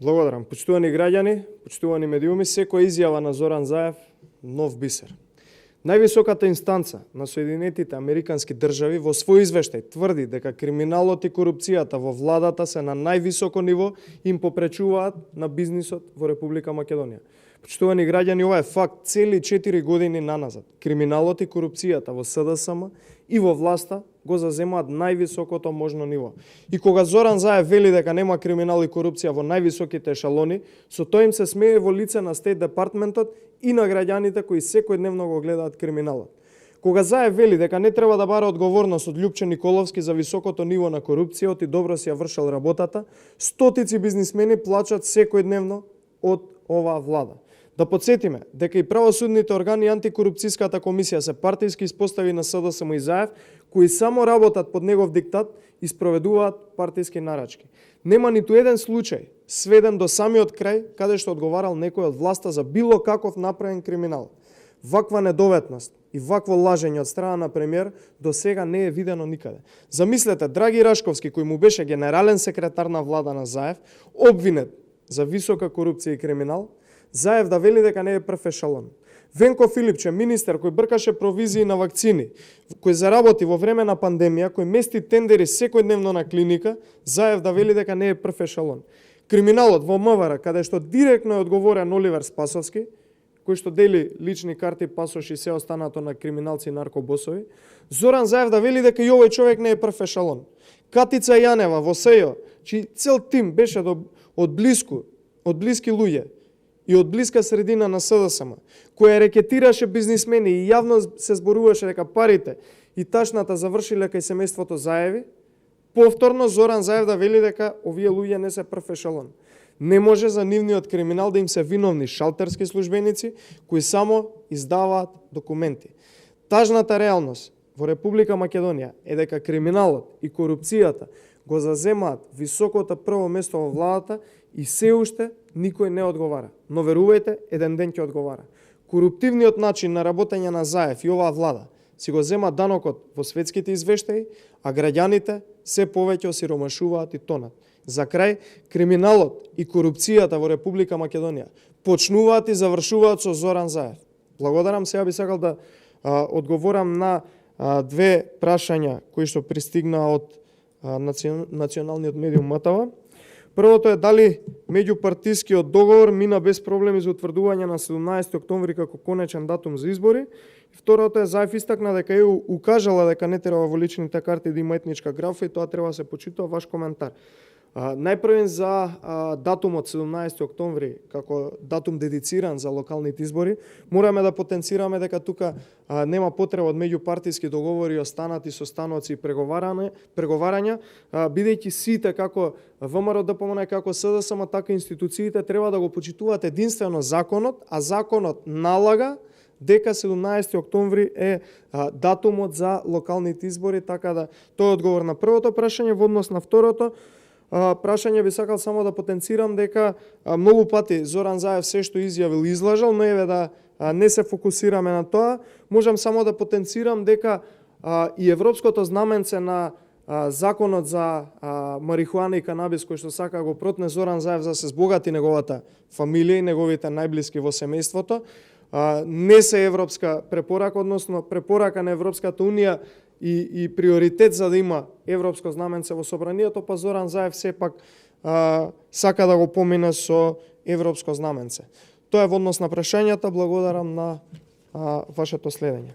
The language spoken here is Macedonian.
Благодарам. Почитувани граѓани, почитувани медиуми, секоја изјава на Зоран Заев нов бисер. Највисоката инстанца на Соединетите Американски држави во свој извештај тврди дека криминалот и корупцијата во владата се на највисоко ниво и им попречуваат на бизнисот во Република Македонија. Почитувани граѓани, ова е факт цели 4 години наназад. Криминалот и корупцијата во СДСМ и во власта го заземаат највисокото можно ниво. И кога Зоран Заев вели дека нема криминал и корупција во највисоките ешалони, со тоа им се смее во лице на Стейт Департментот и на граѓаните кои секојдневно го гледаат криминалот. Кога Заев вели дека не треба да бара одговорност од Љупче Николовски за високото ниво на корупцијата и добро си ја вршел работата, стотици бизнисмени плачат секојдневно од оваа влада. Да подсетиме дека и правосудните органи и антикорупцијската комисија се партиски испостави на СДСМ и Заев, кои само работат под негов диктат и спроведуваат партиски нарачки. Нема ниту еден случај сведен до самиот крај каде што одговарал некој од власта за било каков направен криминал. Ваква недоветност и вакво лажење од страна на премиер до сега не е видено никаде. Замислете, Драги Рашковски, кој му беше генерален секретар на влада на Заев, обвинет за висока корупција и криминал, Заев да вели дека не е прв ешалон. Венко Филипче, министер кој бркаше провизии на вакцини, кој заработи во време на пандемија, кој мести тендери секојдневно на клиника, Заев да вели дека не е прв ешалон. Криминалот во МВР, каде што директно е одговорен Оливер Спасовски, кој што дели лични карти, пасоши и се останато на криминалци и наркобосови, Зоран Заев да вели дека и овој човек не е прв ешалон. Катица Јанева во СЕО, чиј цел тим беше од блиски луѓе и од блиска средина на СДСМ, која рекетираше бизнисмени и јавно се зборуваше дека парите и ташната завршиле кај семејството Заеви, повторно Зоран Заев да вели дека овие луѓе не се прв ешалон. Не може за нивниот криминал да им се виновни шалтерски службеници кои само издаваат документи. Тажната реалност во Република Македонија е дека криминалот и корупцијата го заземаат високото прво место во владата и се уште никој не одговара. Но верувајте, еден ден ќе одговара. Коруптивниот начин на работење на Заев и оваа влада си го зема данокот во светските извештаи, а граѓаните се повеќе осиромашуваат и тонат. За крај, криминалот и корупцијата во Република Македонија почнуваат и завршуваат со Зоран Заев. Благодарам, сега би сакал да одговорам на две прашања кои што пристигнаа од националниот медиум МТВ. Првото е дали меѓупартискиот договор мина без проблеми за утврдување на 17 октомври како конечен датум за избори. Второто е Заев истакна дека ЕУ укажала дека не треба во личните карти да има етничка графа и тоа треба да се почитува. Ваш коментар. Најпрвен за датумот 17 октомври како датум дедициран за локалните избори, мораме да потенцираме дека тука нема потреба од меѓупартиски договори, останати состаноци и преговарања, бидејќи сите како ВМРО ДПМН, како СДСМ, така институциите треба да го почитуваат единствено законот, а законот налага дека 17 октомври е датумот за локалните избори, така да тоа е одговор на првото прашање. Во однос на второто прашање би сакал само да потенцирам дека многу пати Зоран Заев се што изјавил излажал, но еве да не се фокусираме на тоа. Можам само да потенцирам дека и европското знаменце на законот за марихуана и канабис кој што сака го протне Зоран Заев за да се збогати неговата фамилија и неговите најблиски во семејството, не се европска препорака, односно препорака на Европската унија и приоритет за да има европско знаменце во собранието, па Зоран Заев сепак сака да го помине со европско знаменце. Тоа е во однос на прашањата. Благодарам на вашето следење.